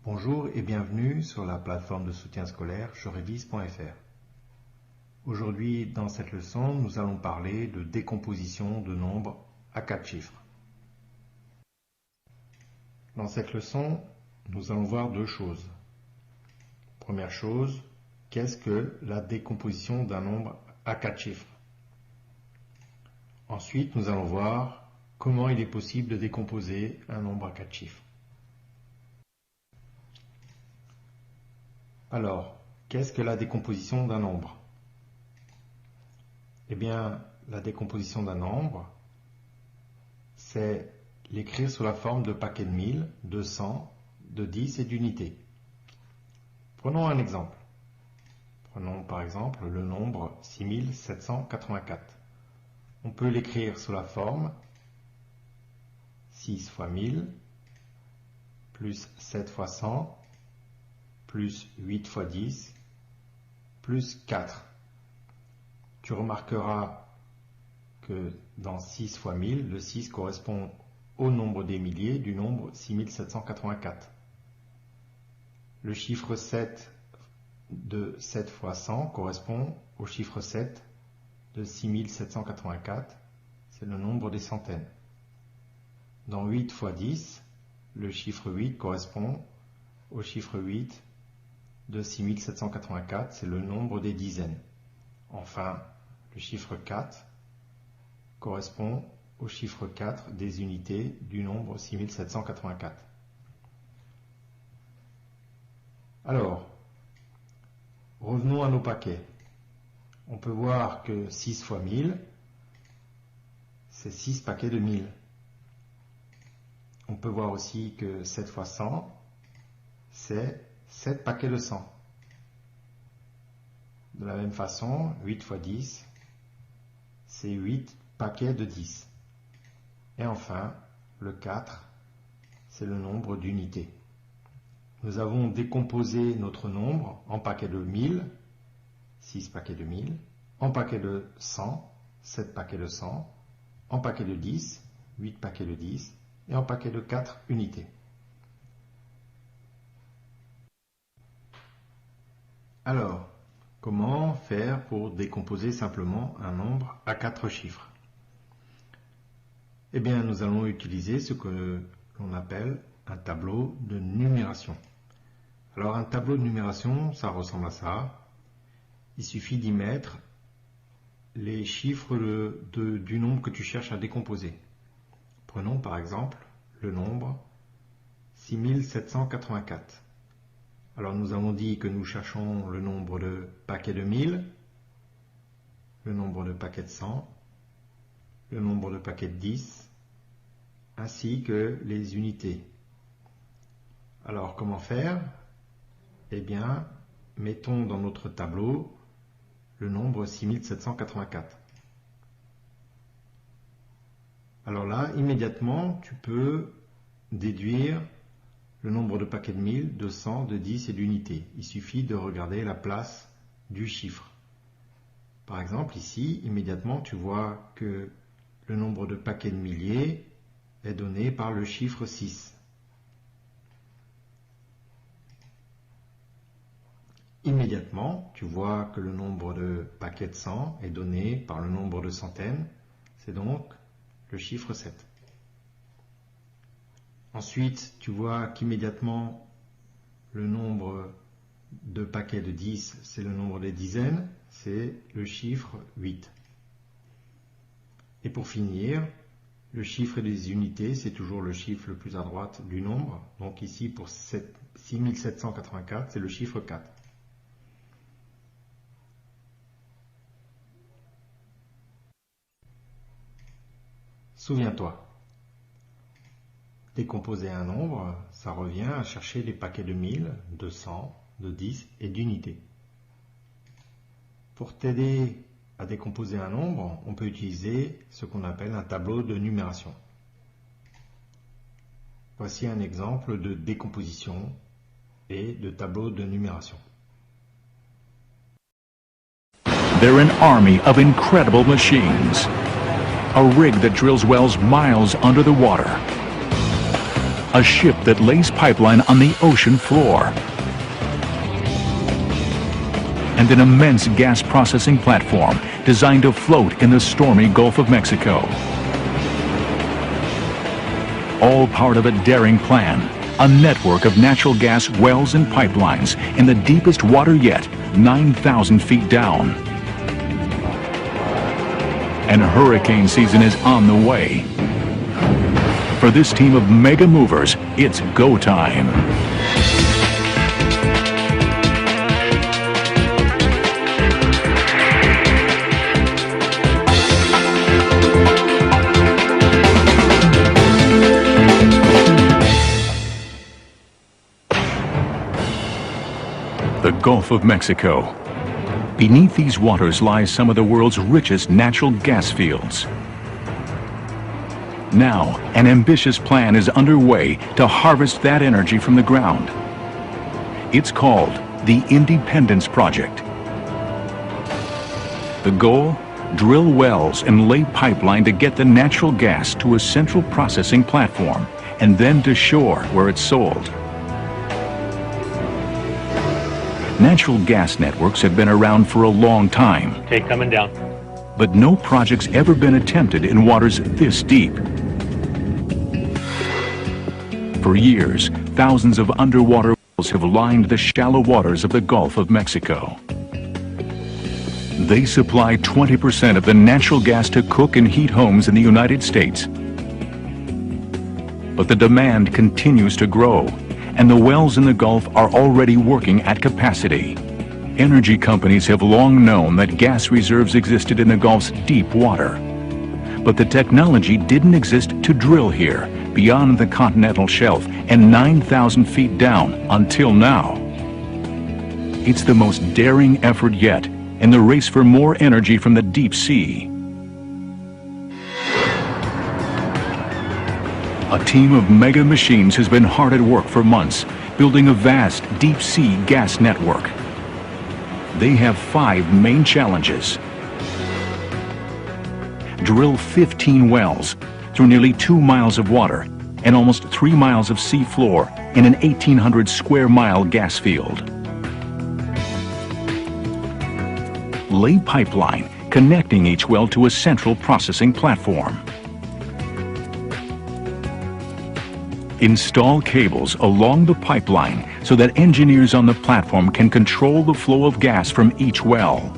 Bonjour et bienvenue sur la plateforme de soutien scolaire jerévise.fr. Aujourd'hui, dans cette leçon, nous allons parler de décomposition de nombres à 4 chiffres. Dans cette leçon, nous allons voir deux choses. Première chose, qu'est-ce que la décomposition d'un nombre à 4 chiffres? Ensuite, nous allons voir comment il est possible de décomposer un nombre à 4 chiffres. Alors, qu'est-ce que la décomposition d'un nombre? Eh bien, la décomposition d'un nombre, c'est l'écrire sous la forme de paquets de 1000, de 100, de 10 et d'unités. Prenons un exemple. Prenons par exemple le nombre 6784. On peut l'écrire sous la forme 6 fois 1000, plus 7 fois 100, plus 8 fois 10, plus 4. Tu remarqueras que dans 6 fois 1000, le 6 correspond au nombre des milliers du nombre 6784. Le chiffre 7 de 7 fois 100 correspond au chiffre 7 de 6784, c'est le nombre des centaines. Dans 8 fois 10, le chiffre 8 correspond au chiffre 8 de 6784, c'est le nombre des dizaines. Enfin, le chiffre 4 correspond au chiffre 4 des unités du nombre 6784. Alors, revenons à nos paquets. On peut voir que 6 fois 1000, c'est 6 paquets de 1000. On peut voir aussi que 7 fois 100, c'est 7 paquets de 100. De la même façon, 8 fois 10, c'est 8 paquets de 10. Et enfin, le 4, c'est le nombre d'unités. Nous avons décomposé notre nombre en paquets de 1000, 6 paquets de 1000, en paquets de 100, 7 paquets de 100, en paquets de 10, 8 paquets de 10, et en paquets de 4 unités. Alors, comment faire pour décomposer simplement un nombre à 4 chiffres? Eh bien, nous allons utiliser ce que l'on appelle un tableau de numération. Alors, un tableau de numération, ça ressemble à ça. Il suffit d'y mettre les chiffres du nombre que tu cherches à décomposer. Prenons par exemple le nombre 6784. Alors nous avons dit que nous cherchons le nombre de paquets de 1000, le nombre de paquets de 100, le nombre de paquets de 10, ainsi que les unités. Alors comment faire? Eh bien, mettons dans notre tableau le nombre 6784. Alors là, immédiatement, tu peux déduire le nombre de paquets de 1000, de 100, de 10 et d'unités. Il suffit de regarder la place du chiffre. Par exemple, ici, immédiatement, tu vois que le nombre de paquets de milliers est donné par le chiffre 6. Immédiatement, tu vois que le nombre de paquets de 100 est donné par le nombre de centaines, c'est donc le chiffre 7. Ensuite, tu vois qu'immédiatement, le nombre de paquets de 10, c'est le nombre des dizaines, c'est le chiffre 8. Et pour finir, le chiffre des unités, c'est toujours le chiffre le plus à droite du nombre. Donc ici, pour 6784, c'est le chiffre 4. Souviens-toi, décomposer un nombre, ça revient à chercher les paquets de 1000, de 100, de 10 et d'unités. Pour t'aider à décomposer un nombre, on peut utiliser ce qu'on appelle un tableau de numération. Voici un exemple de décomposition et de tableau de numération. They're an army of incredible machines. A rig that drills wells miles under the water. a ship that lays pipeline on the ocean floor, and an immense gas processing platform designed to float in the stormy Gulf of Mexico. All part of a daring plan, a network of natural gas wells and pipelines in the deepest water yet, 9,000 feet down. And hurricane season is on the way. For this team of mega movers, it's go time. The Gulf of Mexico. Beneath these waters lies some of the world's richest natural gas fields. Now, an ambitious plan is underway to harvest that energy from the ground. It's called the Independence Project. The goal? Drill wells and lay pipeline to get the natural gas to a central processing platform and then to shore where it's sold. Natural gas networks have been around for a long time. Okay, coming down. But no project's ever been attempted in waters this deep. For years, thousands of underwater wells have lined the shallow waters of the Gulf of Mexico. They supply 20% of the natural gas to cook and heat homes in the United States. But the demand continues to grow, and the wells in the Gulf are already working at capacity. Energy companies have long known that gas reserves existed in the Gulf's deep water. But the technology didn't exist to drill here, beyond the continental shelf and 9,000 feet down until now. It's the most daring effort yet in the race for more energy from the deep sea. A team of mega machines has been hard at work for months, building a vast deep-sea gas network. They have 5 main challenges. Drill 15 wells through nearly 2 miles of water and almost 3 miles of sea floor in an 1,800 square mile gas field. Lay pipeline connecting each well to a central processing platform. Install cables along the pipeline so that engineers on the platform can control the flow of gas from each well.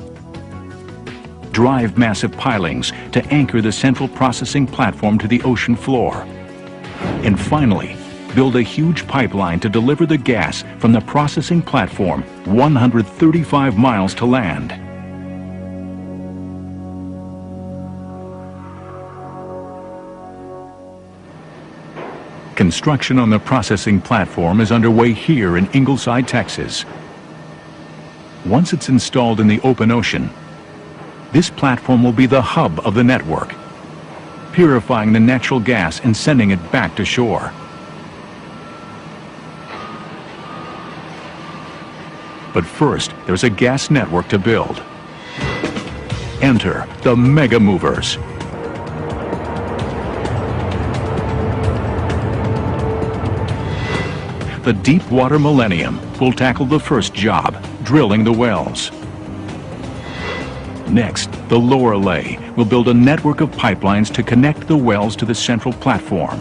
Drive massive pilings to anchor the central processing platform to the ocean floor. And finally, build a huge pipeline to deliver the gas from the processing platform 135 miles to land. Construction on the processing platform is underway here in Ingleside, Texas. Once it's installed in the open ocean, this platform will be the hub of the network, purifying the natural gas and sending it back to shore. But first, there's a gas network to build. Enter the Mega Movers. The Deepwater Millennium will tackle the first job, drilling the wells. Next, the Lorelei will build a network of pipelines to connect the wells to the central platform.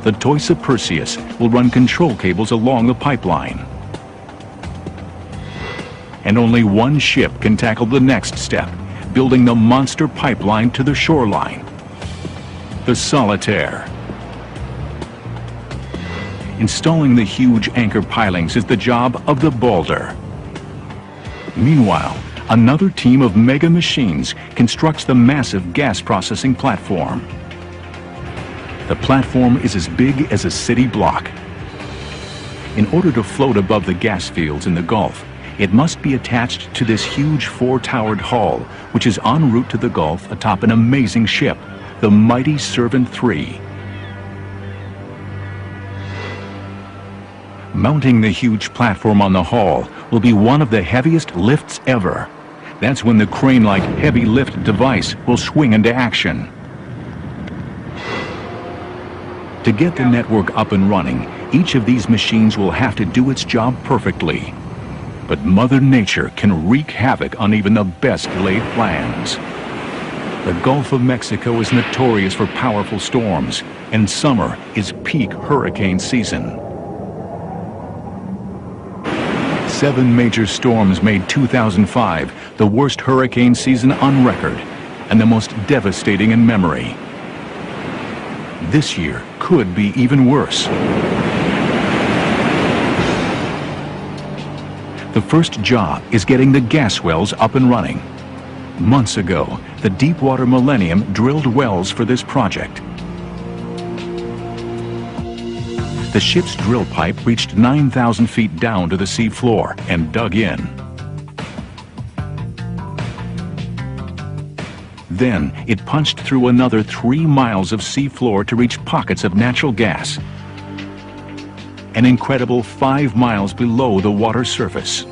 The Toisa Perseus will run control cables along the pipeline. And only one ship can tackle the next step, building the monster pipeline to the shoreline. The Solitaire. Installing the huge anchor pilings is the job of the Boulder. Meanwhile, another team of mega machines constructs the massive gas processing platform. The platform is as big as a city block. In order to float above the gas fields in the Gulf, it must be attached to this huge 4-towered hull, which is en route to the Gulf atop an amazing ship, the mighty Servant 3. Mounting the huge platform on the hull will be one of the heaviest lifts ever. That's when the crane-like heavy lift device will swing into action. To get the network up and running, each of these machines will have to do its job perfectly. But Mother Nature can wreak havoc on even the best laid plans. The Gulf of Mexico is notorious for powerful storms, and summer is peak hurricane season. 7 major storms made 2005 the worst hurricane season on record and the most devastating in memory. This year could be even worse. The first job is getting the gas wells up and running. Months ago, the Deepwater Millennium drilled wells for this project. The ship's drill pipe reached 9,000 feet down to the sea floor and dug in. Then it punched through another 3 miles of sea floor to reach pockets of natural gas. An incredible 5 miles below the water surface.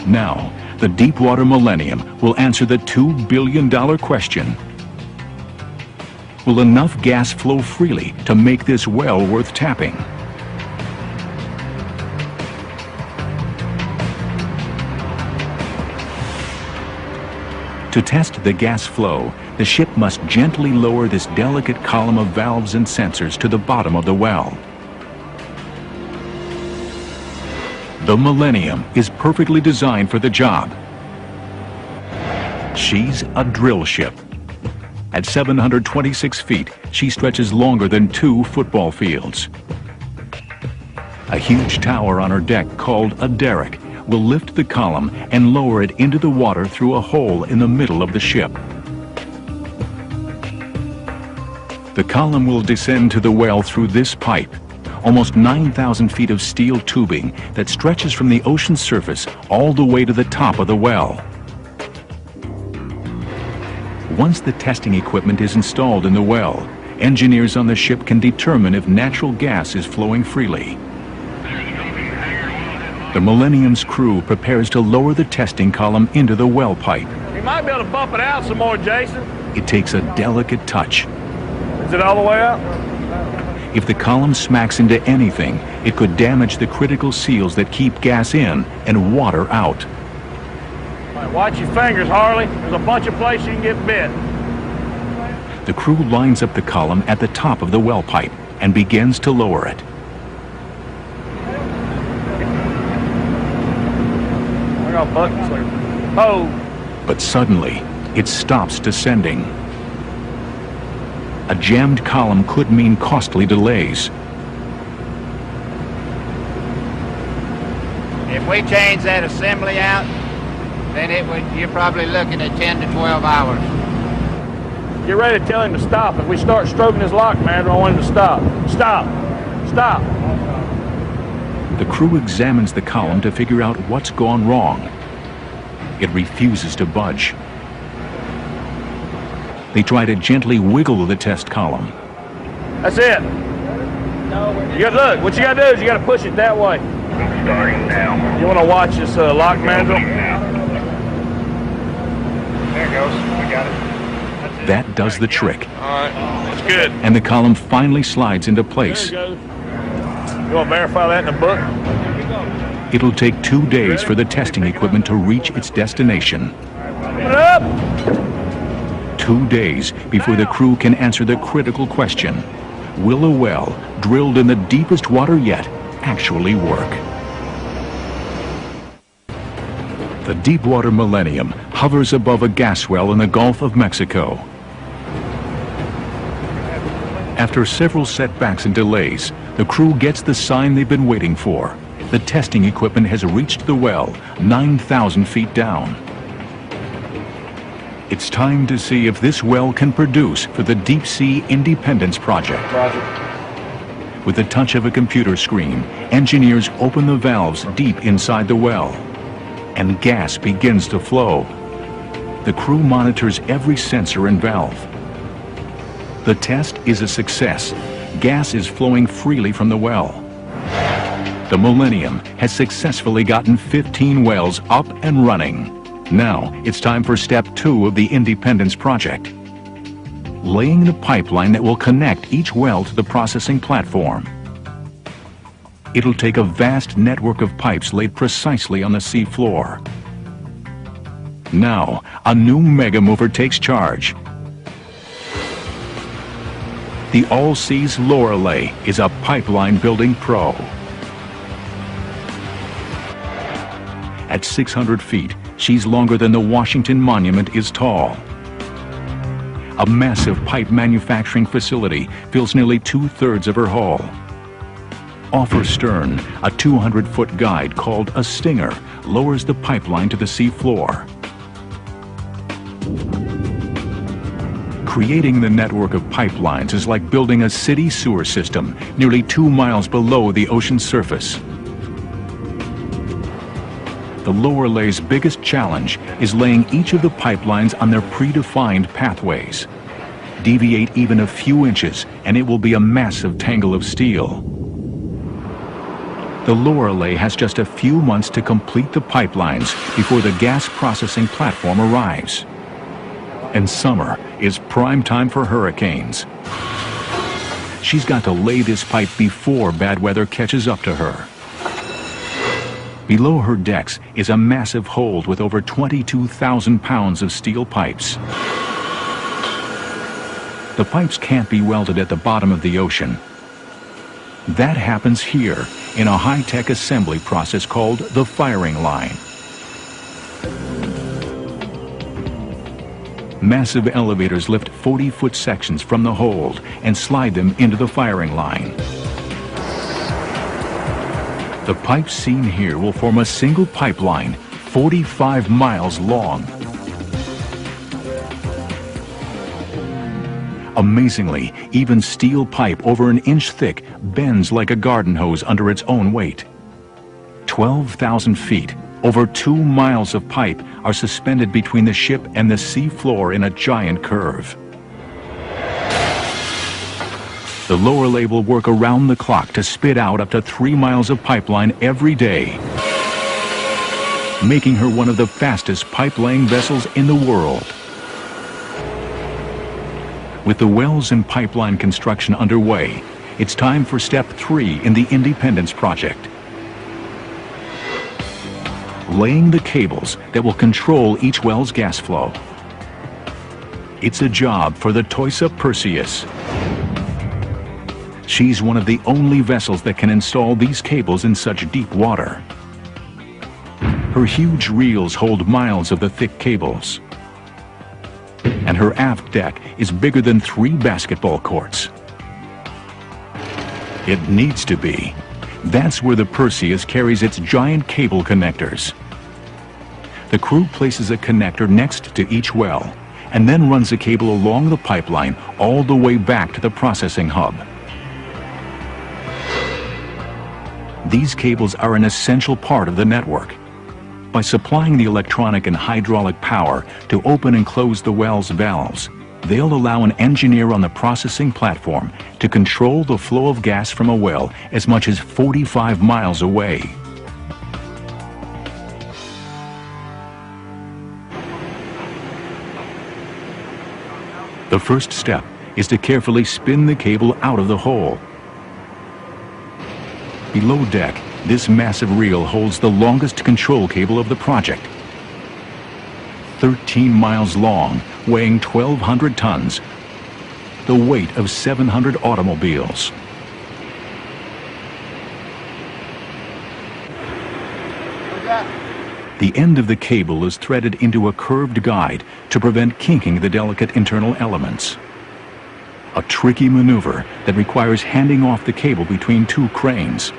Now, the Deepwater Millennium will answer the $2 billion question. Will enough gas flow freely to make this well worth tapping? To test the gas flow, the ship must gently lower this delicate column of valves and sensors to the bottom of the well. The Millennium is perfectly designed for the job. She's a drill ship. At 726 feet, she stretches longer than 2 football fields. A huge tower on her deck called a derrick will lift the column and lower it into the water through a hole in the middle of the ship. The column will descend to the well through this pipe, almost 9,000 feet of steel tubing that stretches from the ocean surface all the way to the top of the well. Once the testing equipment is installed in the well, engineers on the ship can determine if natural gas is flowing freely. The Millennium's crew prepares to lower the testing column into the well pipe. You might be able to bump it out some more, Jason. It takes a delicate touch. Is it all the way up? If the column smacks into anything, it could damage the critical seals that keep gas in and water out. Watch your fingers, Harley. There's a bunch of places you can get bit. The crew lines up the column at the top of the well pipe and begins to lower it. I got buttons there. Oh! But suddenly, it stops descending. A jammed column could mean costly delays. If we change that assembly out, then you're probably looking at 10 to 12 hours. Get ready to tell him to stop. If we start stroking his lock man, I want him to stop. Stop! Stop! The crew examines the column to figure out what's gone wrong. It refuses to budge. They try to gently wiggle the test column. That's it. Look, what you gotta do is you gotta push it that way. Starting now. You wanna watch this lock mandrel? There it goes. We got it. That does the trick. Alright, that's good. And the column finally slides into place. There it goes. You wanna verify that in the book? It'll take 2 days for the testing equipment to reach its destination. Open it up! 2 days before the crew can answer the critical question: will a well drilled in the deepest water yet actually work? The Deepwater Millennium hovers above a gas well in the Gulf of Mexico. After several setbacks and delays, the crew gets the sign they've been waiting for. The testing equipment has reached the well, 9,000 feet down. It's time to see if this well can produce for the Deep Sea Independence Project. With the touch of a computer screen, engineers open the valves deep inside the well, and gas begins to flow. The crew monitors every sensor and valve. The test is a success. Gas is flowing freely from the well. The Millennium has successfully gotten 15 wells up and running. Now, it's time for step 2 of the Independence Project. laying the pipeline that will connect each well to the processing platform. It'll take a vast network of pipes laid precisely on the sea floor. Now, a new mega mover takes charge. The All-Seas Lorelei is a pipeline building pro. At 600 feet, she's longer than the Washington Monument is tall. A massive pipe manufacturing facility fills nearly 2/3 of her hull. Off her stern, a 200-foot guide called a stinger lowers the pipeline to the sea floor. Creating the network of pipelines is like building a city sewer system nearly 2 miles below the ocean surface. The Lorelei's biggest challenge is laying each of the pipelines on their predefined pathways. Deviate even a few inches and it will be a massive tangle of steel. The Lorelei has just a few months to complete the pipelines before the gas processing platform arrives. And summer is prime time for hurricanes. She's got to lay this pipe before bad weather catches up to her. Below her decks is a massive hold with over 22,000 pounds of steel pipes. The pipes can't be welded at the bottom of the ocean. That happens here in a high-tech assembly process called the firing line. Massive elevators lift 40-foot sections from the hold and slide them into the firing line. The pipes seen here will form a single pipeline 45 miles long. Amazingly, even steel pipe over an inch thick bends like a garden hose under its own weight. 12,000 feet, over 2 miles of pipe are suspended between the ship and the sea floor in a giant curve. The Lorelei will work around the clock to spit out up to 3 miles of pipeline every day, making her one of the fastest pipe-laying vessels in the world. With the wells and pipeline construction underway, it's time for step 3 in the Independence Project. Laying the cables that will control each well's gas flow. It's a job for the Toisa Perseus. She's one of the only vessels that can install these cables in such deep water. Her huge reels hold miles of the thick cables. And her aft deck is bigger than 3 basketball courts. It needs to be. That's where the Perseus carries its giant cable connectors. The crew places a connector next to each well, and then runs the cable along the pipeline all the way back to the processing hub. These cables are an essential part of the network. By supplying the electronic and hydraulic power to open and close the well's valves, they'll allow an engineer on the processing platform to control the flow of gas from a well as much as 45 miles away. The first step is to carefully spin the cable out of the hole. Below deck, this massive reel holds the longest control cable of the project. 13 miles long, weighing 1,200 tons, the weight of 700 automobiles. The end of the cable is threaded into a curved guide to prevent kinking the delicate internal elements. A tricky maneuver that requires handing off the cable between 2 cranes.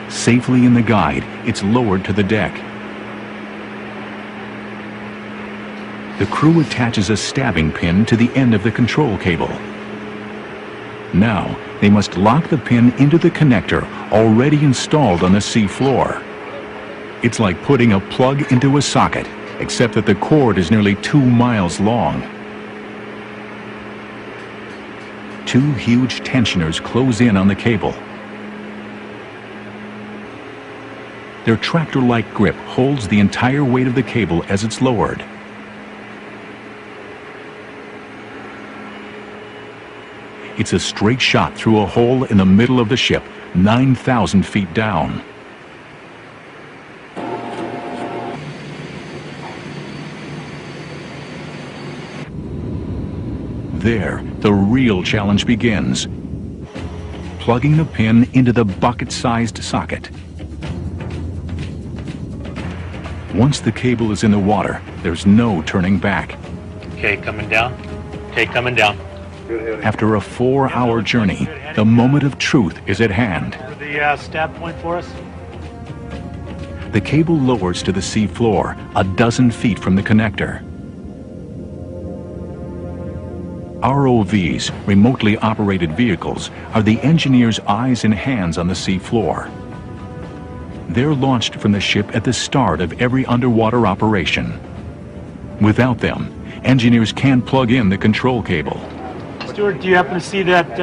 Safely in the guide, it's lowered to the deck. The crew attaches a stabbing pin to the end of the control cable. Now, they must lock the pin into the connector already installed on the sea floor. It's like putting a plug into a socket, except that the cord is nearly 2 miles long. 2 huge tensioners close in on the cable. Their tractor-like grip holds the entire weight of the cable as it's lowered. It's a straight shot through a hole in the middle of the ship, 9,000 feet down. There, the real challenge begins. Plugging the pin into the bucket-sized socket. Once the cable is in the water, there's no turning back. Okay, coming down. Okay, coming down. After a 4-hour journey, the moment of truth is at hand. The stab point for us. The cable lowers to the sea floor, a dozen feet from the connector. ROVs, remotely operated vehicles, are the engineers' eyes and hands on the sea floor. They're launched from the ship at the start of every underwater operation. Without them, engineers can't plug in the control cable. Stuart, do you happen to see that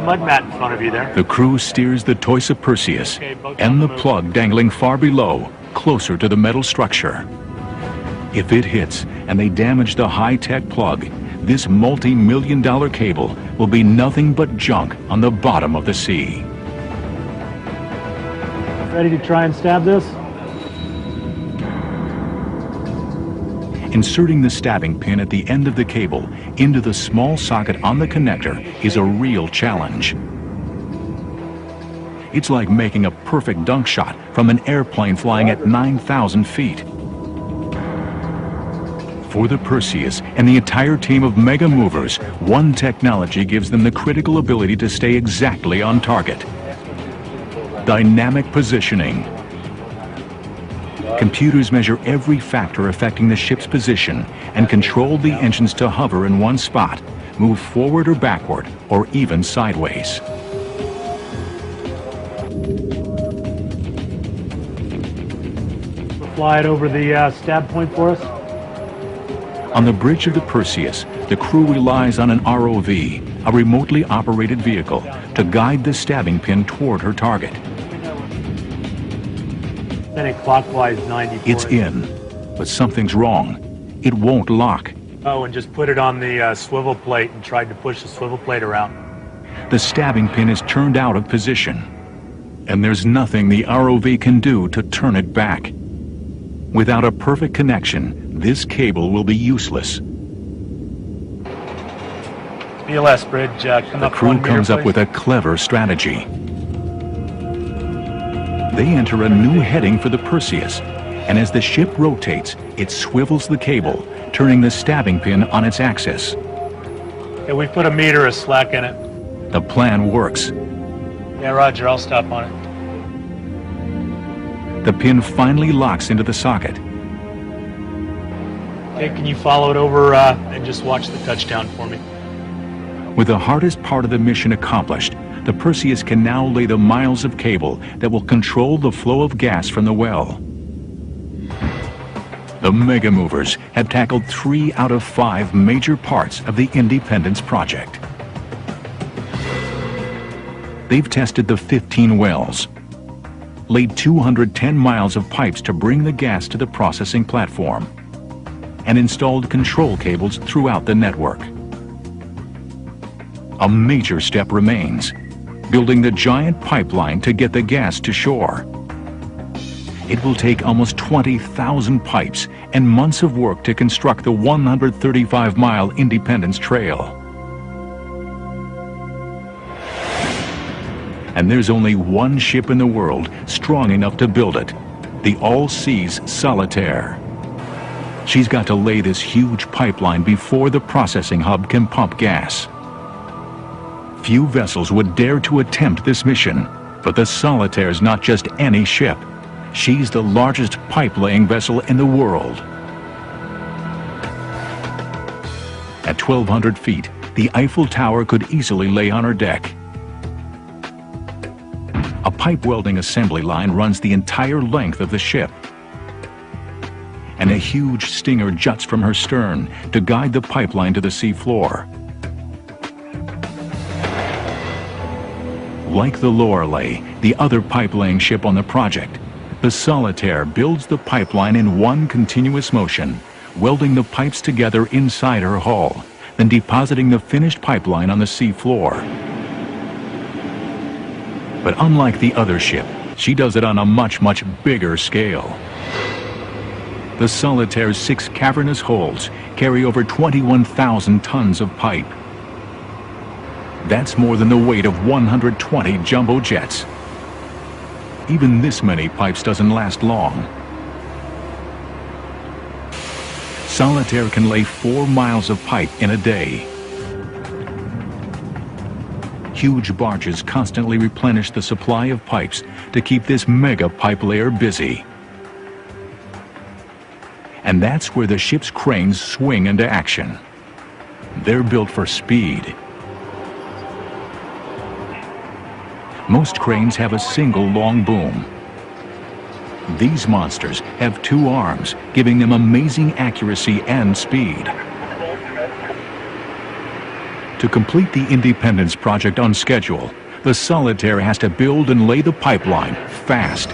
mud mat in front of you there? The crew steers the Toisa Perseus and the plug dangling far below, closer to the metal structure. If it hits and they damage the high-tech plug, this multi-million-dollar cable will be nothing but junk on the bottom of the sea. Ready to try and stab this? Inserting the stabbing pin at the end of the cable into the small socket on the connector is a real challenge. It's like making a perfect dunk shot from an airplane flying at 9,000 feet. For the Perseus and the entire team of mega movers, one technology gives them the critical ability to stay exactly on target. Dynamic positioning. Computers measure every factor affecting the ship's position and control the engines to hover in one spot, move forward or backward, or even sideways. Fly it over the stab point for us. On the bridge of the Perseus, the crew relies on an ROV, a remotely operated vehicle, to guide the stabbing pin toward her target. Spinning clockwise 90. It's in, but something's wrong. It won't lock. Oh, and just put it on the swivel plate and tried to push the swivel plate around. The stabbing pin is turned out of position, and there's nothing the ROV can do to turn it back. Without a perfect connection, this cable will be useless. BLS bridge, come The up crew 1 meter, comes up please. with a clever strategy. They enter a new heading for the Perseus, and as the ship rotates, it swivels the cable, turning the stabbing pin on its axis. Okay, we put a meter of slack in it. The plan works. Yeah, Roger, I'll stop on it. The pin finally locks into the socket. Okay, can you follow it over and just watch the touchdown for me? With the hardest part of the mission accomplished, the Perseus can now lay the miles of cable that will control the flow of gas from the well. The Mega Movers have tackled 3 out of 5 major parts of the Independence project. They've tested the 15 wells, laid 210 miles of pipes to bring the gas to the processing platform, and installed control cables throughout the network. A major step remains: building the giant pipeline to get the gas to shore. It will take almost 20,000 pipes and months of work to construct the 135-mile Independence Trail. And there's only one ship in the world strong enough to build it, the All-Seas Solitaire. She's got to lay this huge pipeline before the processing hub can pump gas. Few vessels would dare to attempt this mission, but the Solitaire's not just any ship. She's the largest pipe-laying vessel in the world. At 1,200 feet, the Eiffel Tower could easily lay on her deck. A pipe welding assembly line runs the entire length of the ship, and a huge stinger juts from her stern to guide the pipeline to the sea floor. Like the Lorelei, the other pipe-laying ship on the project, The Solitaire builds the pipeline in one continuous motion, welding the pipes together inside her hull, then depositing the finished pipeline on the sea floor. But unlike the other ship, she does it on a much bigger scale. The Solitaire's 6 cavernous holds carry over 21,000 tons of pipe. That's more than the weight of 120 jumbo jets. Even this many pipes doesn't last long. Solitaire can lay 4 miles of pipe in a day. Huge barges constantly replenish the supply of pipes to keep this mega pipe layer busy. And that's where the ship's cranes swing into action. They're built for speed. Most cranes have a single long boom. These monsters have 2 arms, giving them amazing accuracy and speed. To complete the Independence project on schedule, the Solitaire has to build and lay the pipeline fast.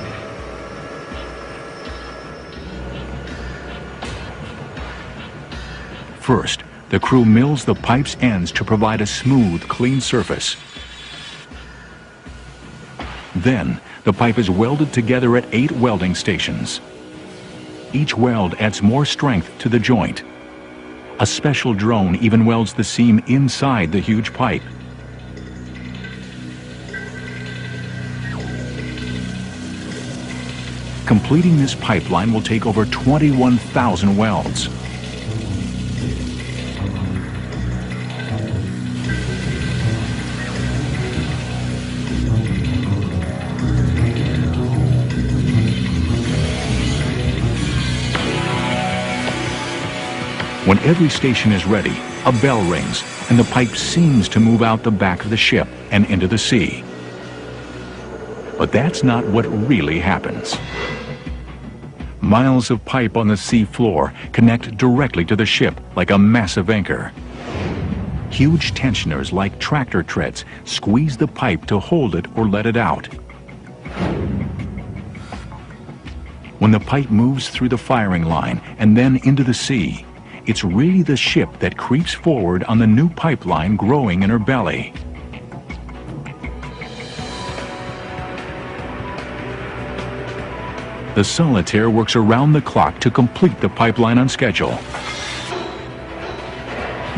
First, the crew mills the pipe's ends to provide a smooth, clean surface. Then, the pipe is welded together at 8 welding stations. Each weld adds more strength to the joint. A special drone even welds the seam inside the huge pipe. Completing this pipeline will take over 21,000 welds. When every station is ready, a bell rings, and the pipe seems to move out the back of the ship and into the sea. But that's not what really happens. Miles of pipe on the sea floor connect directly to the ship like a massive anchor. Huge tensioners like tractor treads squeeze the pipe to hold it or let it out. When the pipe moves through the firing line and then into the sea, it's really the ship that creeps forward on the new pipeline growing in her belly. The Solitaire works around the clock to complete the pipeline on schedule.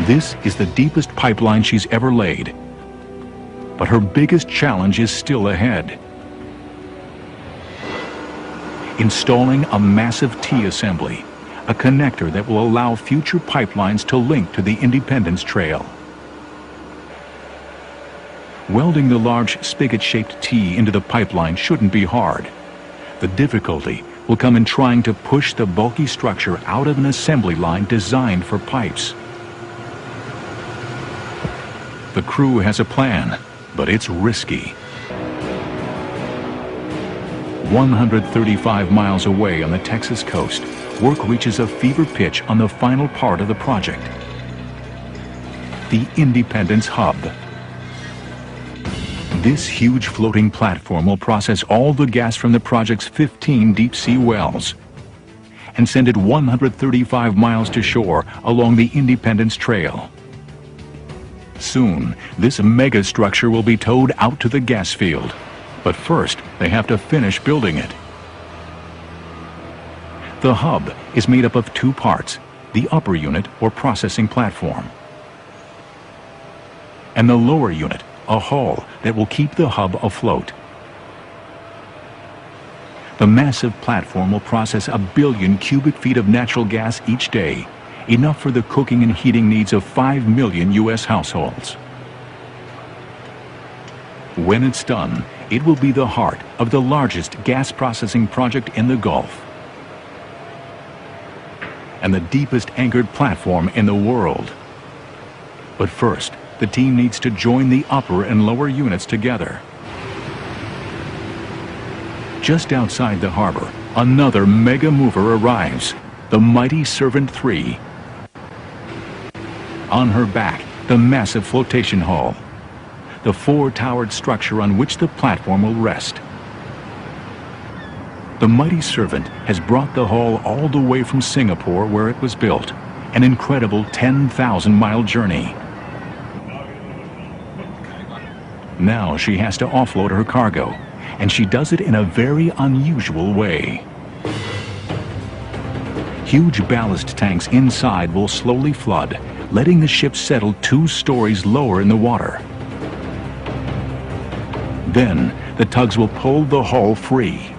This is the deepest pipeline she's ever laid. But her biggest challenge is still ahead. Installing a massive T-assembly, a connector that will allow future pipelines to link to the Independence Trail. Welding the large spigot-shaped T into the pipeline shouldn't be hard. The difficulty will come in trying to push the bulky structure out of an assembly line designed for pipes. The crew has a plan, but it's risky. 135 miles away on the Texas coast, work reaches a fever pitch on the final part of the project, the Independence Hub. This huge floating platform will process all the gas from the project's 15 deep-sea wells and send it 135 miles to shore along the Independence Trail. Soon, this megastructure will be towed out to the gas field, but first they have to finish building it. The hub is made up of 2 parts, the upper unit or processing platform, and the lower unit, a hull that will keep the hub afloat. The massive platform will process 1 billion cubic feet of natural gas each day, enough for the cooking and heating needs of 5 million U.S. households. When it's done, it will be the heart of the largest gas processing project in the Gulf and the deepest anchored platform in the world. But first, the team needs to join the upper and lower units together. Just outside the harbor, another mega mover arrives, the mighty Servant 3. On her back, the massive flotation hull, the 4-towered structure on which the platform will rest. The mighty Servant has brought the hull all the way from Singapore where it was built, an incredible 10,000-mile journey. Now she has to offload her cargo, and she does it in a very unusual way. Huge ballast tanks inside will slowly flood, letting the ship settle 2 stories lower in the water. Then, the tugs will pull the hull free.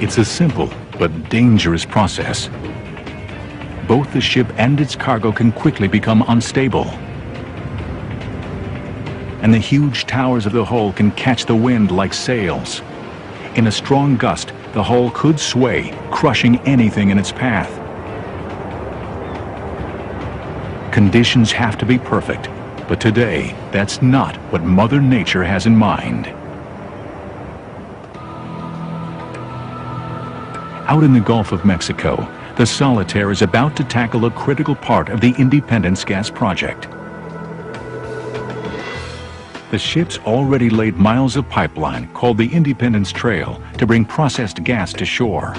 It's a simple but dangerous process. Both the ship and its cargo can quickly become unstable. And the huge towers of the hull can catch the wind like sails. In a strong gust, the hull could sway, crushing anything in its path. Conditions have to be perfect, but today, that's not what Mother Nature has in mind. Out in the Gulf of Mexico, the Solitaire is about to tackle a critical part of the Independence Gas Project. The ship's already laid miles of pipeline called the Independence Trail to bring processed gas to shore.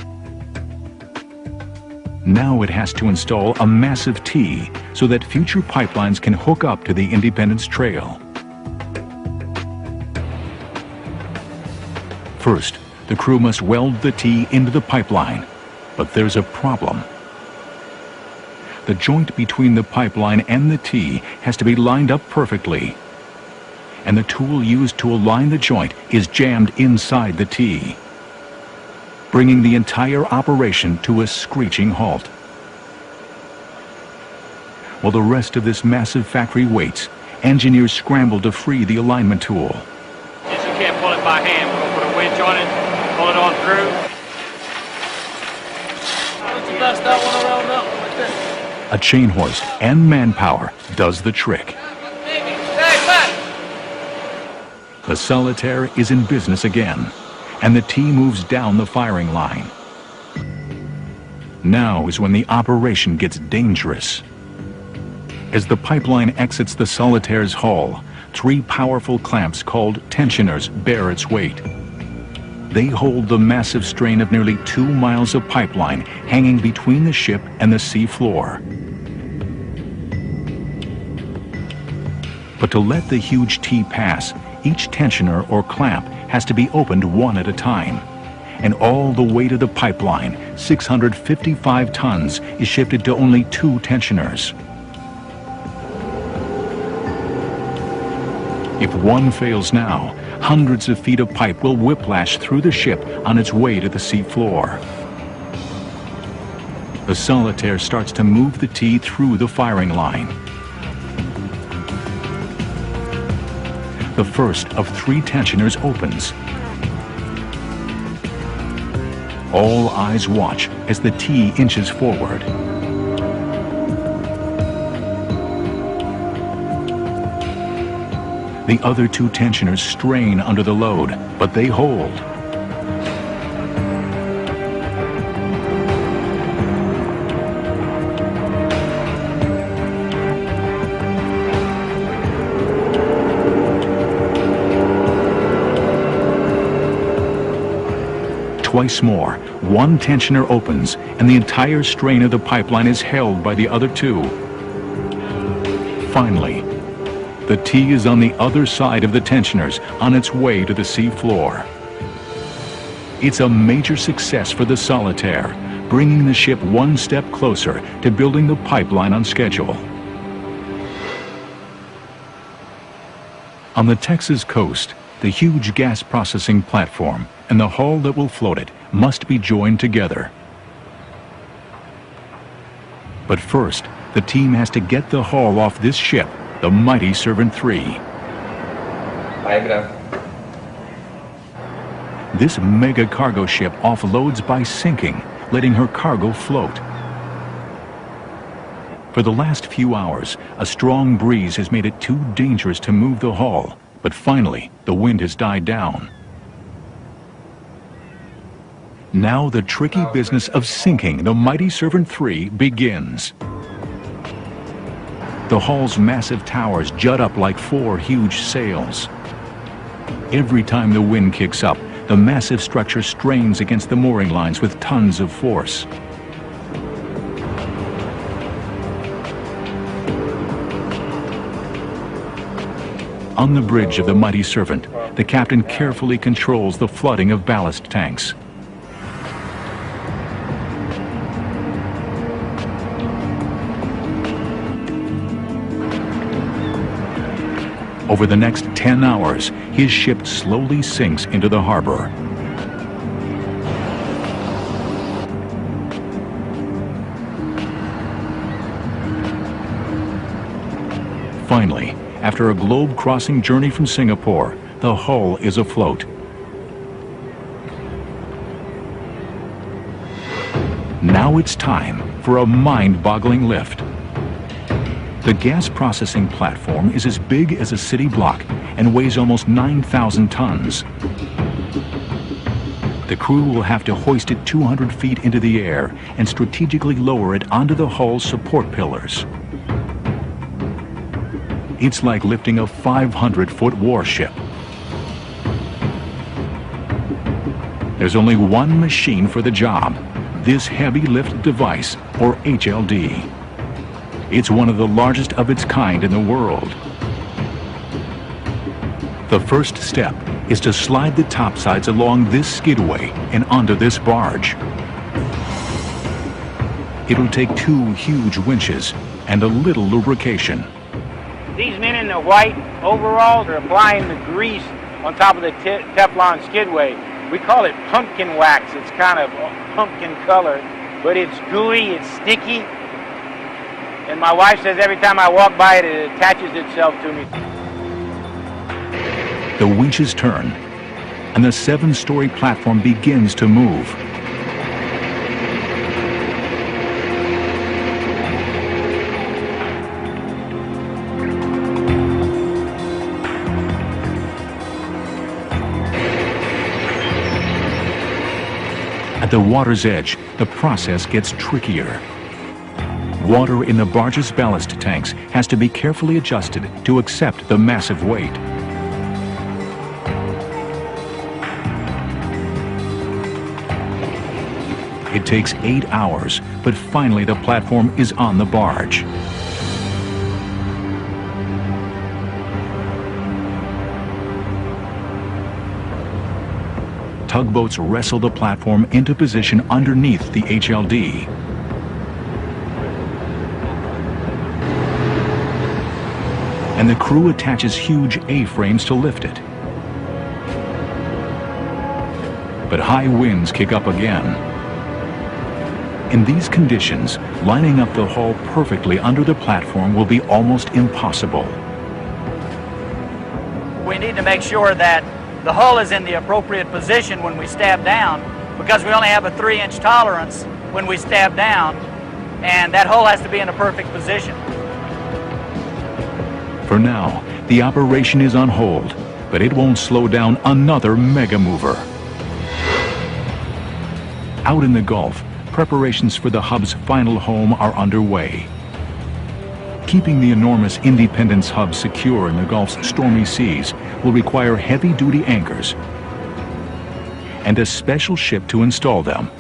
Now it has to install a massive T so that future pipelines can hook up to the Independence Trail. First, the crew must weld the T into the pipeline, but there's a problem. The joint between the pipeline and the T has to be lined up perfectly, and the tool used to align the joint is jammed inside the T, bringing the entire operation to a screeching halt. While the rest of this massive factory waits, engineers scramble to free the alignment tool. Since you can't pull it by hand, we're going to put a winch on it, pull it on through. Why don't you bust that one around that one like that? A chain hoist and manpower does the trick. The Solitaire is in business again, and the T moves down the firing line. Now is when the operation gets dangerous. As the pipeline exits the Solitaire's hull, 3 powerful clamps called tensioners bear its weight. They hold the massive strain of nearly 2 miles of pipeline hanging between the ship and the sea floor. But to let the huge T pass, each tensioner or clamp has to be opened one at a time. And all the weight of the pipeline, 655 tons, is shifted to only 2 tensioners. If one fails now, hundreds of feet of pipe will whiplash through the ship on its way to the sea floor. The Solitaire starts to move the T through the firing line. The first of 3 tensioners opens. All eyes watch as the T inches forward. The other 2 tensioners strain under the load, but they hold. Twice more, 1 tensioner opens, and the entire strain of the pipeline is held by the other 2. Finally, the T is on the other side of the tensioners on its way to the sea floor. It's a major success for the Solitaire, bringing the ship one step closer to building the pipeline on schedule. On the Texas coast, the huge gas processing platform and the hull that will float it must be joined together. But first, the team has to get the hull off this ship, the mighty Servant 3. This mega cargo ship offloads by sinking, letting her cargo float. For the last few hours, a strong breeze has made it too dangerous to move the hull, but finally, the wind has died down. Now the tricky business of sinking the mighty Servant 3 begins. The hull's massive towers jut up like 4 huge sails. Every time the wind kicks up, the massive structure strains against the mooring lines with tons of force. On the bridge of the mighty Serpent, the captain carefully controls the flooding of ballast tanks. Over the next 10 hours, his ship slowly sinks into the harbor. Finally, after a globe-crossing journey from Singapore, the hull is afloat. Now it's time for a mind-boggling lift. The gas processing platform is as big as a city block and weighs almost 9,000 tons. The crew will have to hoist it 200 feet into the air and strategically lower it onto the hull's support pillars. It's like lifting a 500-foot warship. There's only one machine for the job, this heavy lift device, or HLD. It's one of the largest of its kind in the world. The first step is to slide the topsides along this skidway and onto this barge. It'll take 2 huge winches and a little lubrication. These men in the white overalls are applying the grease on top of the Teflon skidway. We call it pumpkin wax. It's kind of pumpkin color, but it's gooey, it's sticky. And my wife says every time I walk by it, it attaches itself to me. The winches turn, and the 7-story platform begins to move. At the water's edge, the process gets trickier. Water in the barge's ballast tanks has to be carefully adjusted to accept the massive weight. It takes 8 hours, but finally the platform is on the barge. Tugboats wrestle the platform into position underneath the HLD. And the crew attaches huge A-frames to lift it. But high winds kick up again. In these conditions, lining up the hull perfectly under the platform will be almost impossible. We need to make sure that the hull is in the appropriate position when we stab down, because we only have a 3-inch tolerance when we stab down, and that hull has to be in a perfect position. For now, the operation is on hold, but it won't slow down another mega mover. Out in the Gulf, preparations for the hub's final home are underway. Keeping the enormous Independence hub secure in the Gulf's stormy seas will require heavy-duty anchors and a special ship to install them.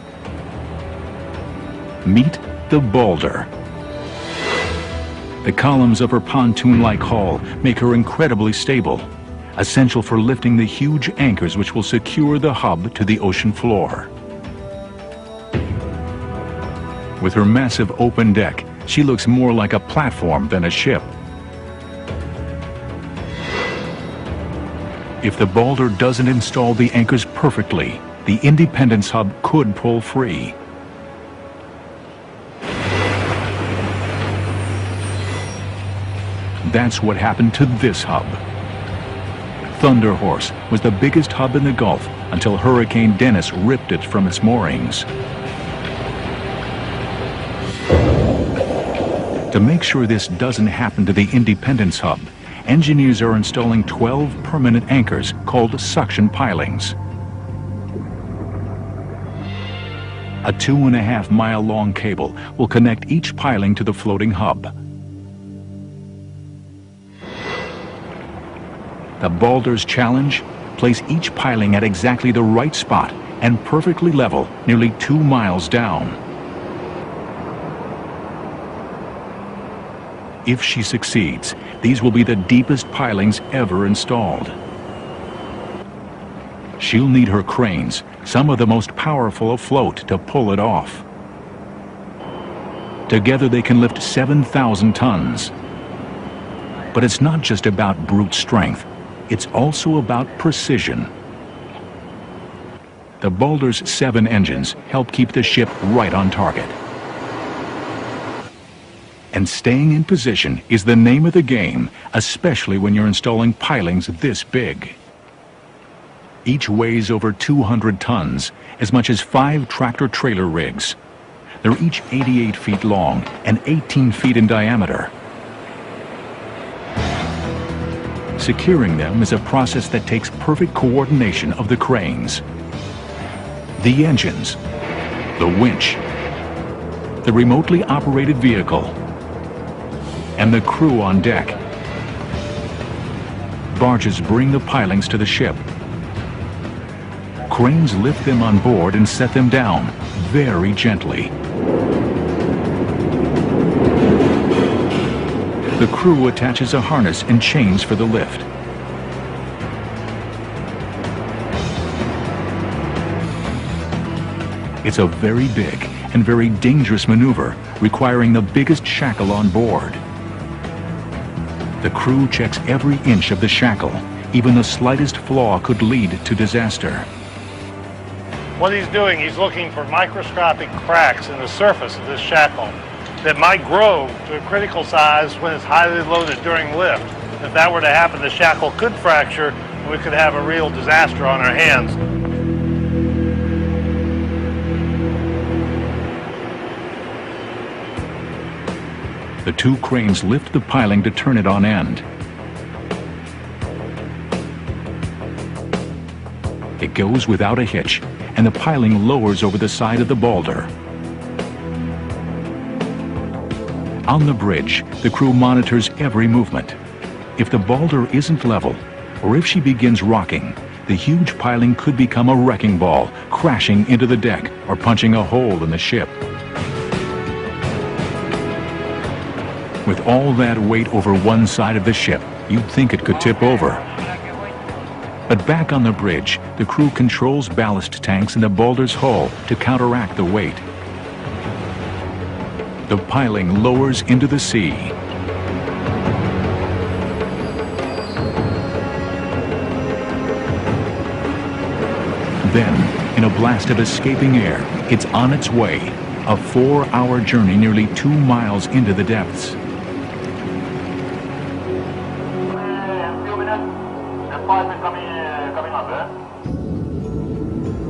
Meet the Boulder. The columns of her pontoon-like hull make her incredibly stable, essential for lifting the huge anchors which will secure the hub to the ocean floor. With her massive open deck, she looks more like a platform than a ship. If the Boulder doesn't install the anchors perfectly, the Independence hub could pull free. That's what happened to this hub. Thunder Horse was the biggest hub in the Gulf until Hurricane Dennis ripped it from its moorings. To make sure this doesn't happen to the Independence hub, engineers are installing 12 permanent anchors called suction pilings. A 2.5-mile long cable will connect each piling to the floating hub. The Balder's challenge? Place each piling at exactly the right spot and perfectly level nearly 2 miles down. If she succeeds, these will be the deepest pilings ever installed. She'll need her cranes, some of the most powerful afloat, to pull it off. Together they can lift 7,000 tons. But it's not just about brute strength. It's also about precision. The Balder's 7 engines help keep the ship right on target. And staying in position is the name of the game, especially when you're installing pilings this big. Each weighs over 200 tons, as much as 5 tractor-trailer rigs. They're each 88 feet long and 18 feet in diameter. Securing them is a process that takes perfect coordination of the cranes, the engines, the winch, the remotely operated vehicle, and the crew on deck. Barges bring the pilings to the ship. Cranes lift them on board and set them down very gently. The crew attaches a harness and chains for the lift. It's a very big and very dangerous maneuver, requiring the biggest shackle on board. The crew checks every inch of the shackle. Even the slightest flaw could lead to disaster. What he's doing, he's looking for microscopic cracks in the surface of this shackle that might grow to a critical size when it's highly loaded during lift. If that were to happen, the shackle could fracture and we could have a real disaster on our hands. The 2 cranes lift the piling to turn it on end. It goes without a hitch, and the piling lowers over the side of the Balder. On the bridge, the crew monitors every movement. If the Balder isn't level, or if she begins rocking, the huge piling could become a wrecking ball, crashing into the deck or punching a hole in the ship. With all that weight over one side of the ship, you'd think it could tip over. But back on the bridge, the crew controls ballast tanks in the Balder's hull to counteract the weight. The piling lowers into the sea. Then, in a blast of escaping air, it's on its way, a 4-hour journey nearly 2 miles into the depths.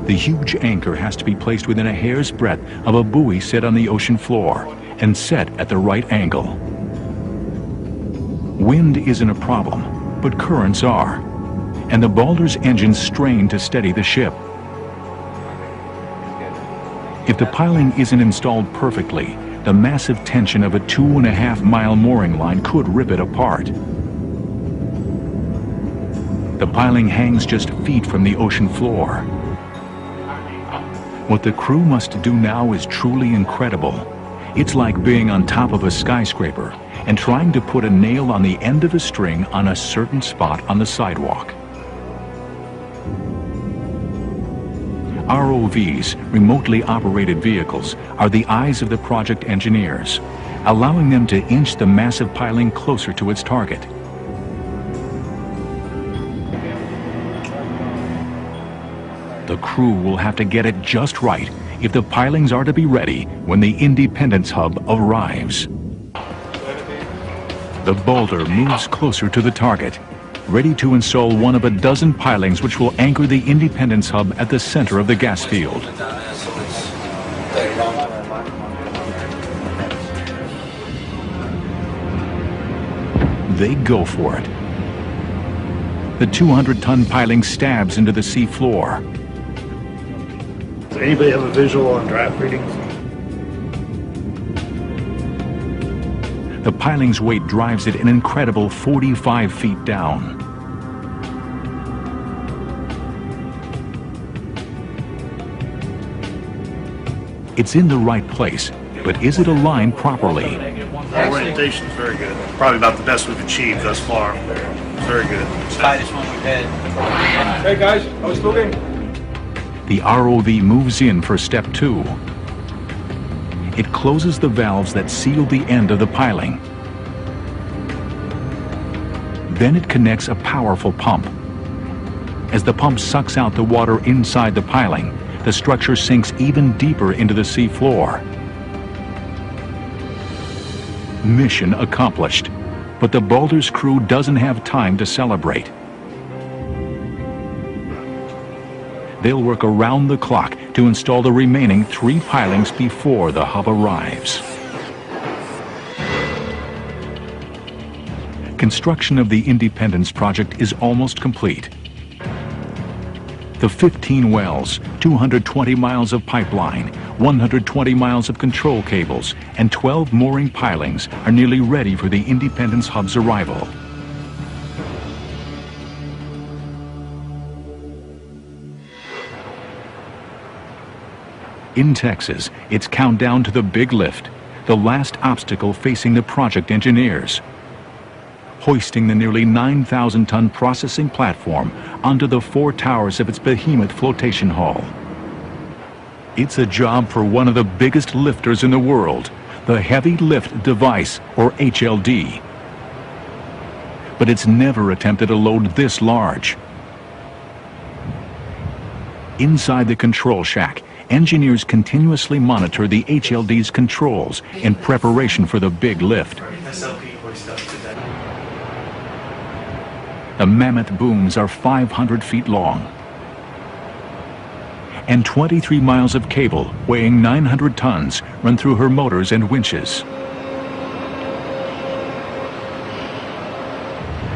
The huge anchor has to be placed within a hair's breadth of a buoy set on the ocean floor and set at the right angle. Wind isn't a problem, but currents are, and the Balder's engines strain to steady the ship. If the piling isn't installed perfectly, the massive tension of a 2.5-mile mooring line could rip it apart. The piling hangs just feet from the ocean floor. What the crew must do now is truly incredible. It's like being on top of a skyscraper and trying to put a nail on the end of a string on a certain spot on the sidewalk. ROVs, remotely operated vehicles, are the eyes of the project engineers, allowing them to inch the massive piling closer to its target. The crew will have to get it just right if the pilings are to be ready when the Independence hub arrives. The Balder moves closer to the target, ready to install one of a dozen pilings which will anchor the Independence hub at the center of the gas field. They go for it. The 200-ton piling stabs into the sea floor. Does anybody have a visual on draft readings? The piling's weight drives it an incredible 45 feet down. It's in the right place, but is it aligned properly? Orientation is very good. Probably about the best we've achieved thus far. Very good. Tightest one we've had. Hey guys, I was looking. The ROV moves in for step 2. It closes the valves that seal the end of the piling. Then it connects a powerful pump. As the pump sucks out the water inside the piling, the structure sinks even deeper into the sea floor. Mission accomplished, but the Boulder's crew doesn't have time to celebrate. They'll work around the clock to install the remaining 3 pilings before the hub arrives. Construction of the Independence project is almost complete. The 15 wells, 220 miles of pipeline, 120 miles of control cables, and 12 mooring pilings are nearly ready for the Independence hub's arrival. In Texas, it's countdown to the big lift, the last obstacle facing the project engineers. Hoisting the nearly 9,000-ton processing platform onto the 4 towers of its behemoth flotation hull. It's a job for one of the biggest lifters in the world, the Heavy Lift Device, or HLD. But it's never attempted a load this large. Inside the control shack, engineers continuously monitor the HLD's controls in preparation for the big lift. The mammoth booms are 500 feet long, and 23 miles of cable weighing 900 tons run through her motors and winches.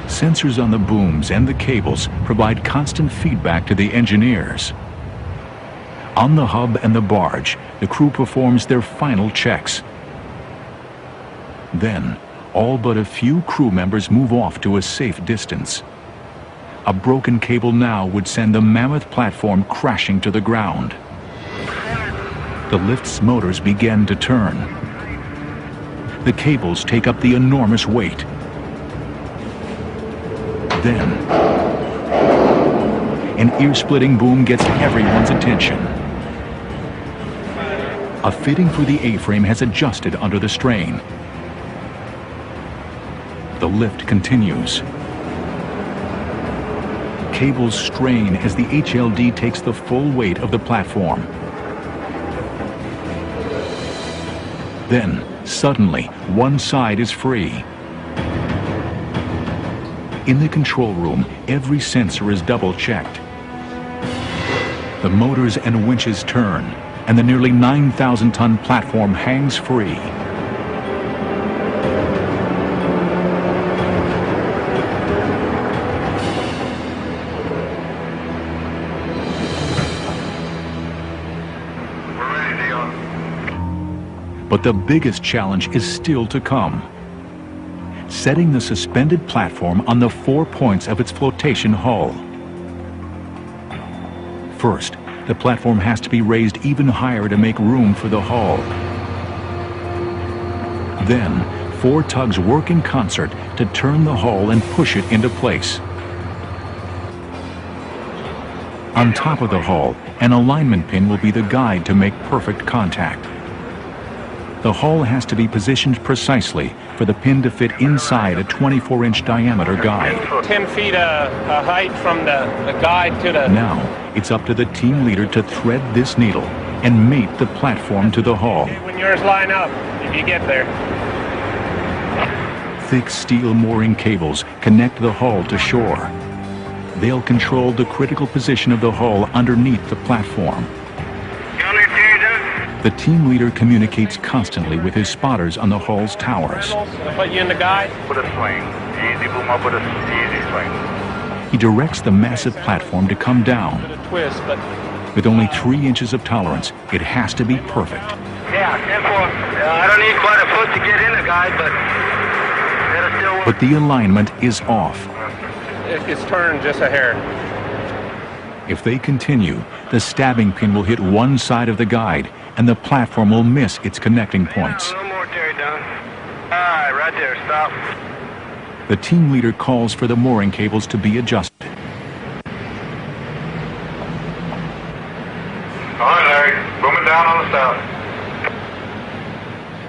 Sensors on the booms and the cables provide constant feedback to the engineers. On the hub and the barge, the crew performs their final checks. Then, all but a few crew members move off to a safe distance. A broken cable now would send the mammoth platform crashing to the ground. The lift's motors begin to turn. The cables take up the enormous weight. Then, an ear-splitting boom gets everyone's attention. A fitting for the A-frame has adjusted under the strain. The lift continues. Cables strain as the HLD takes the full weight of the platform. Then, suddenly, one side is free. In the control room, every sensor is double-checked. The motors and winches turn, and the nearly 9,000-ton platform hangs free. But the biggest challenge is still to come. Setting the suspended platform on the 4 points of its flotation hull. First, the platform has to be raised even higher to make room for the hull. Then, 4 tugs work in concert to turn the hull and push it into place. On top of the hull, an alignment pin will be the guide to make perfect contact. The hull has to be positioned precisely for the pin to fit inside a 24-inch diameter guide. 10 feet height from the guide to the... Now, it's up to the team leader to thread this needle and mate the platform to the hull. When yours line up, if you get there. Thick steel mooring cables connect the hull to shore. They'll control the critical position of the hull underneath the platform. The team leader communicates constantly with his spotters on the hull's towers. Put you in the guide. Put a swing. Easy boom up with a easy swing. He directs the massive platform to come down. Twist, but With only 3 inches of tolerance, it has to be perfect. Yeah, 10-4. I don't need quite a foot to get in the guide, but it'll still work. But the alignment is off. it's turned just a hair. If they continue, the stabbing pin will hit one side of the guide and the platform will miss its connecting points. A little more, Terry, done. All right, right there, stop. The team leader calls for the mooring cables to be adjusted. All right, Larry, boom it down on the stop.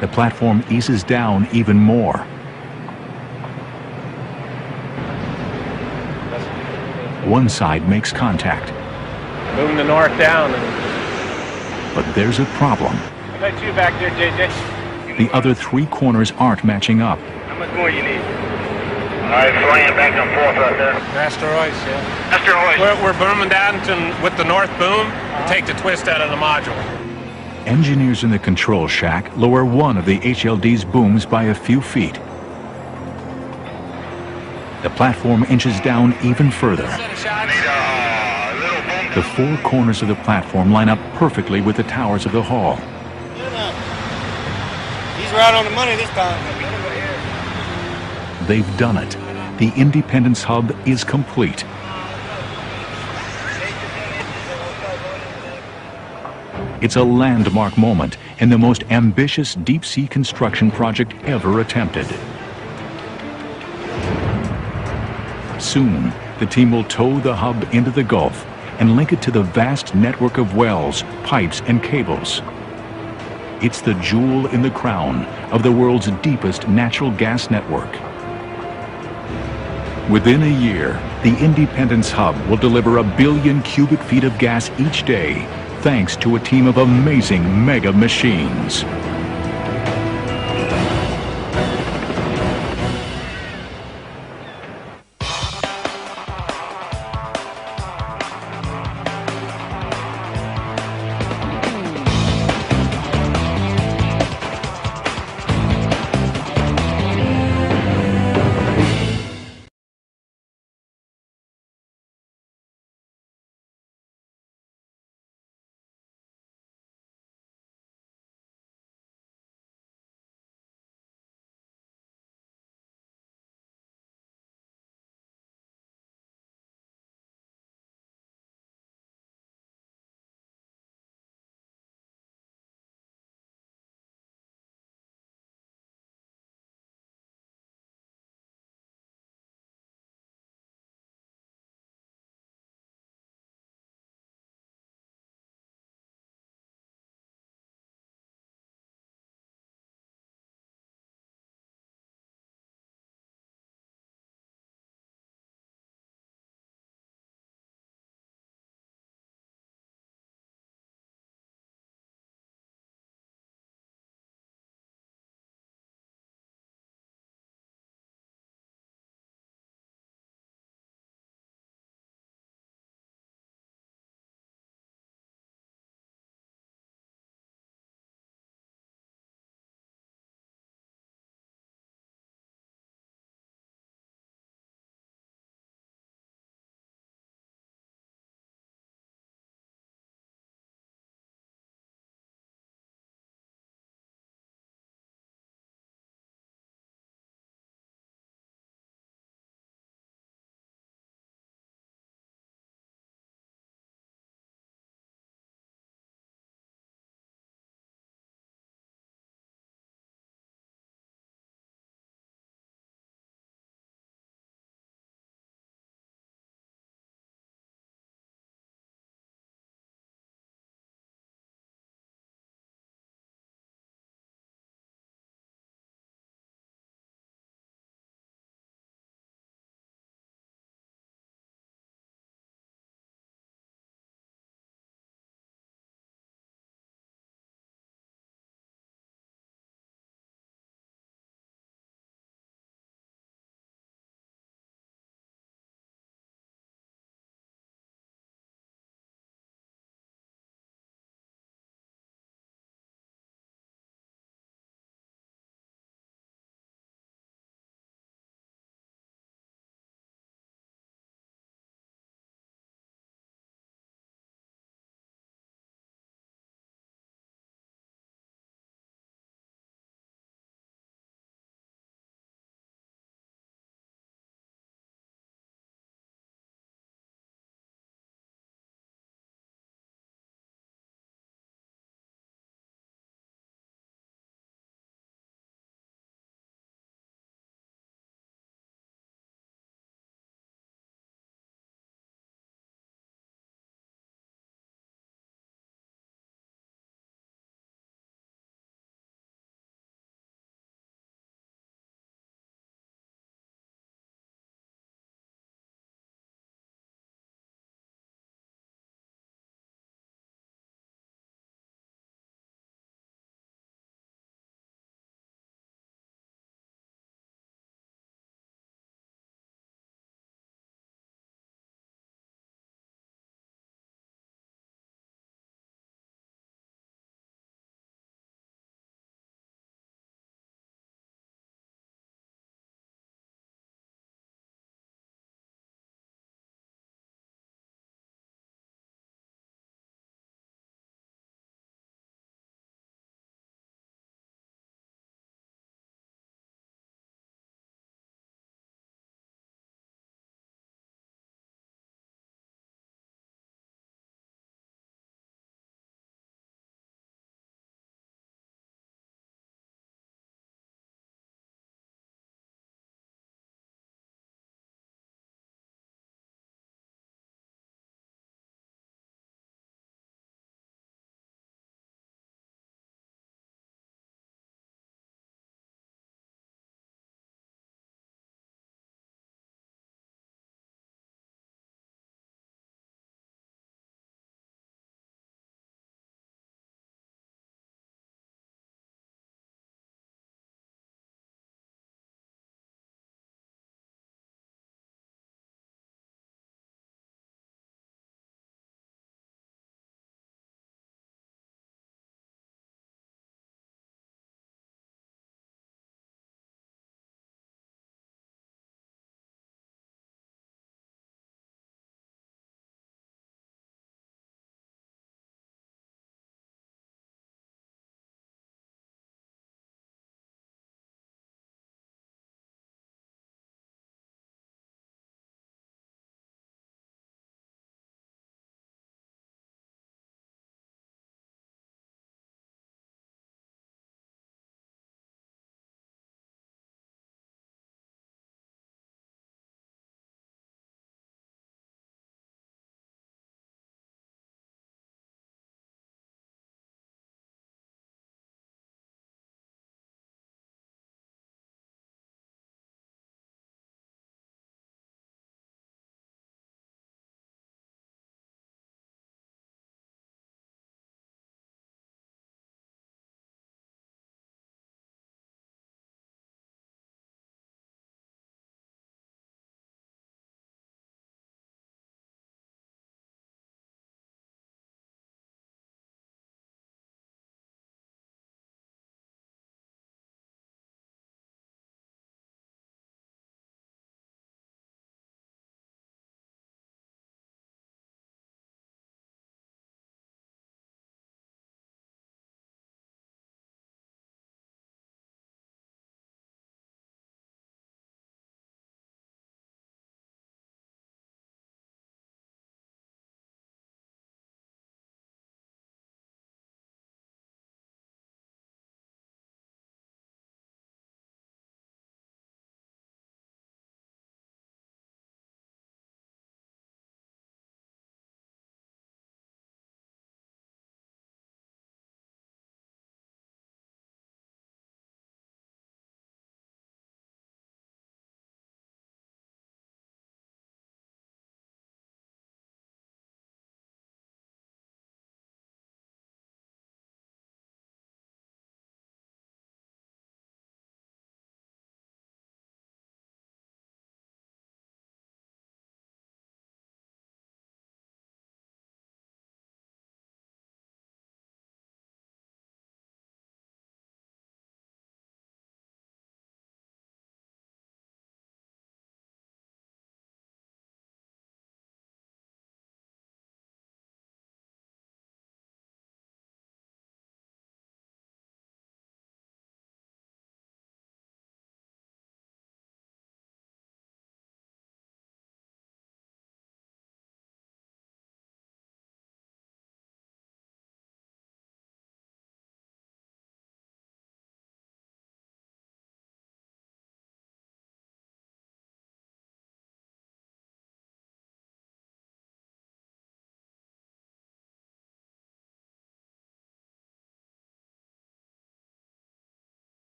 The platform eases down even more. One side makes contact. Boom the north down. But there's a problem. How about you back there, JJ? The other 3 corners aren't matching up. How much more you need? All right, flying back and forth right there. Master hoist, yeah. Master hoist. We're booming down with the north boom to take the twist out of the module. Engineers in the control shack lower one of the HLD's booms by a few feet. The platform inches down even further. The 4 corners of the platform line up perfectly with the towers of the hall. He's right on the money this time. They've done it. The Independence Hub is complete. It's a landmark moment in the most ambitious deep-sea construction project ever attempted. Soon, the team will tow the hub into the Gulf and link it to the vast network of wells, pipes, and cables. It's the jewel in the crown of the world's deepest natural gas network. Within a year, the Independence Hub will deliver 1 billion cubic feet of gas each day, thanks to a team of amazing mega machines.